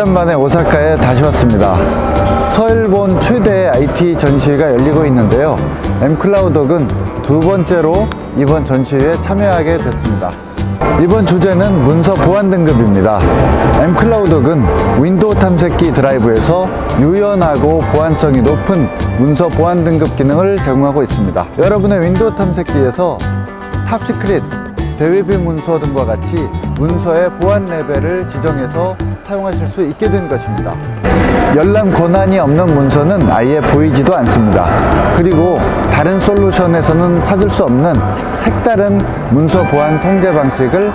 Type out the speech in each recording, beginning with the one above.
1년 만에 오사카에 다시 왔습니다. 서일본 최대 IT 전시회가 열리고 있는데요. M클라우독은 두 번째로 이번 전시회에 참여하게 됐습니다. 이번 주제는 문서 보안 등급입니다. M클라우독은 윈도우 탐색기 드라이브에서 유연하고 보안성이 높은 문서 보안 등급 기능을 제공하고 있습니다. 여러분의 윈도우 탐색기에서 탑시크릿, 대외비 문서 등과 같이 문서의 보안 레벨을 지정해서 사용하실 수 있게 된 것입니다. 열람 권한이 없는 문서는 아예 보이지도 않습니다. 그리고 다른 솔루션에서는 찾을 수 없는 색다른 문서 보안 통제 방식을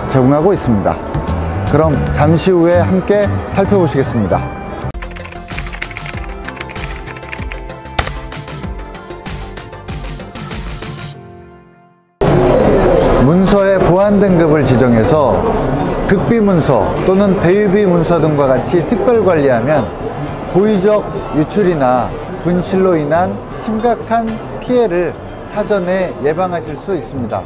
제공하고 있습니다. 그럼 잠시 후에 함께 살펴보시겠습니다. 문서의 보안 등급을 지정해서 극비 문서 또는 대유비 문서 등과 같이 특별 관리하면 고의적 유출이나 분실로 인한 심각한 피해를 사전에 예방하실 수 있습니다.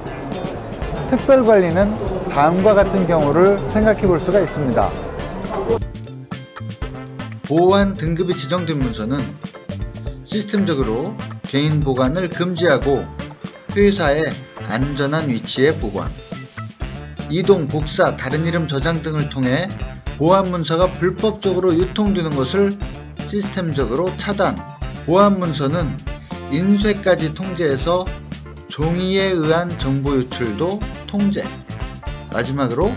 특별 관리는 다음과 같은 경우를 생각해 볼 수가 있습니다. 보안 등급이 지정된 문서는 시스템적으로 개인 보관을 금지하고 회사의 안전한 위치에 보관, 이동, 복사, 다른 이름 저장 등을 통해 보안 문서가 불법적으로 유통되는 것을 시스템적으로 차단. 보안 문서는 인쇄까지 통제해서 종이에 의한 정보 유출도 통제. 마지막으로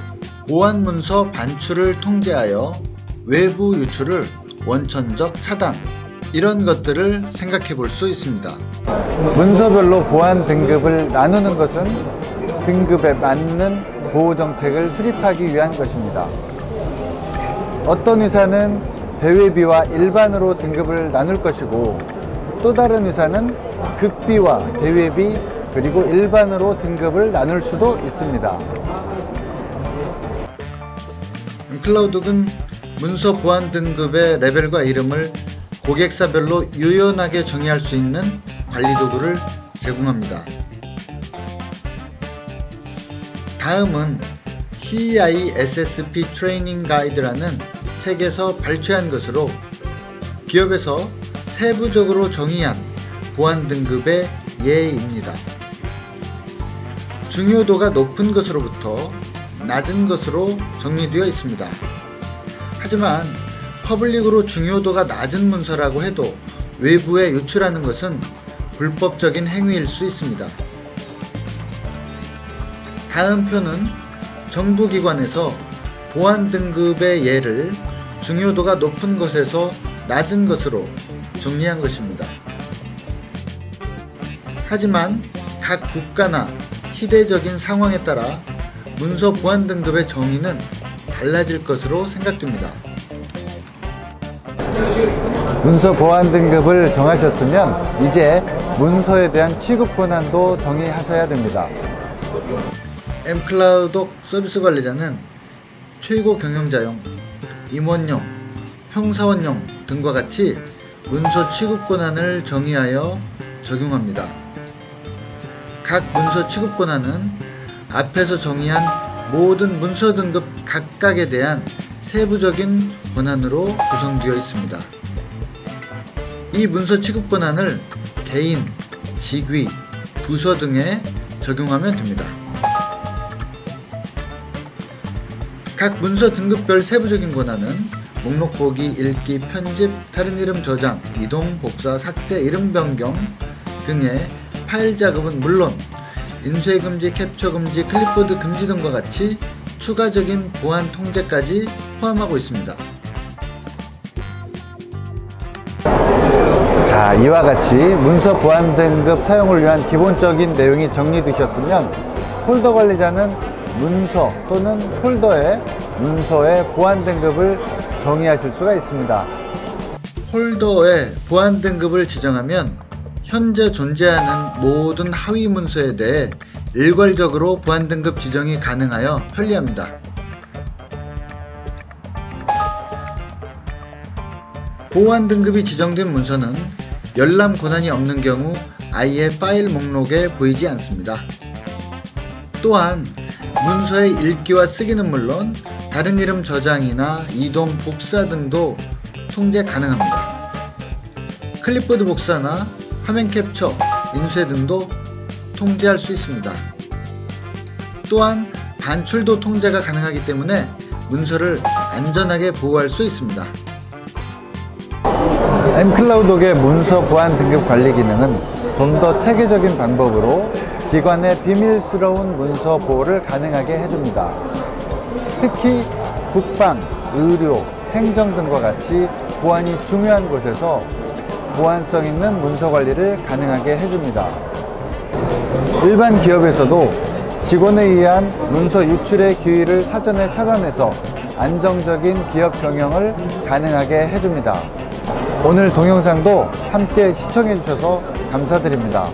보안 문서 반출을 통제하여 외부 유출을 원천적 차단. 이런 것들을 생각해 볼 수 있습니다. 문서별로 보안 등급을 나누는 것은 등급에 맞는 보호 정책을 수립하기 위한 것입니다. 어떤 회사는 대외비와 일반으로 등급을 나눌 것이고 또 다른 회사는 극비와 대외비 그리고 일반으로 등급을 나눌 수도 있습니다. M클라우독은 문서 보안 등급의 레벨과 이름을 고객사별로 유연하게 정의할 수 있는 관리 도구를 제공합니다. 다음은 CISSP 트레이닝 가이드라는 책에서 발췌한 것으로 기업에서 세부적으로 정의한 보안 등급의 예입니다. 중요도가 높은 것으로부터 낮은 것으로 정리되어 있습니다. 하지만 퍼블릭으로 중요도가 낮은 문서라고 해도 외부에 유출하는 것은 불법적인 행위일 수 있습니다. 다음 표는 정부기관에서 보안 등급의 예를 중요도가 높은 것에서 낮은 것으로 정리한 것입니다. 하지만 각 국가나 시대적인 상황에 따라 문서 보안 등급의 정의는 달라질 것으로 생각됩니다. 문서 보안 등급을 정하셨으면 이제 문서에 대한 취급 권한도 정의하셔야 됩니다. M클라우독 서비스 관리자는 최고 경영자용, 임원용, 평사원용 등과 같이 문서 취급 권한을 정의하여 적용합니다. 각 문서 취급 권한은 앞에서 정의한 모든 문서 등급 각각에 대한 세부적인 권한으로 구성되어 있습니다. 이 문서 취급 권한을 개인, 직위, 부서 등에 적용하면 됩니다. 각 문서 등급별 세부적인 권한은 목록 보기, 읽기, 편집, 다른 이름 저장, 이동, 복사, 삭제, 이름 변경 등의 파일 작업은 물론 인쇄 금지, 캡처 금지, 클립보드 금지 등과 같이 추가적인 보안 통제까지 포함하고 있습니다. 자, 이와 같이 문서 보안 등급 사용을 위한 기본적인 내용이 정리되셨으면 폴더 관리자는 문서 또는 폴더에 문서의 보안 등급을 정의하실 수가 있습니다. 폴더에 보안 등급을 지정하면 현재 존재하는 모든 하위 문서에 대해 일괄적으로 보안 등급 지정이 가능하여 편리합니다. 보안 등급이 지정된 문서는 열람 권한이 없는 경우 아예 파일 목록에 보이지 않습니다. 또한 문서의 읽기와 쓰기는 물론 다른 이름 저장이나 이동 복사 등도 통제 가능합니다. 클립보드 복사나 화면 캡처, 인쇄 등도 통제할 수 있습니다. 또한 반출도 통제가 가능하기 때문에 문서를 안전하게 보호할 수 있습니다. mCloud옥의 문서 보안 등급 관리 기능은 좀 더 체계적인 방법으로 기관의 비밀스러운 문서 보호를 가능하게 해줍니다. 특히 국방, 의료, 행정 등과 같이 보안이 중요한 곳에서 보안성 있는 문서 관리를 가능하게 해줍니다. 일반 기업에서도 직원에 의한 문서 유출의 기회를 사전에 차단해서 안정적인 기업 경영을 가능하게 해줍니다. 오늘 동영상도 함께 시청해 주셔서 감사드립니다.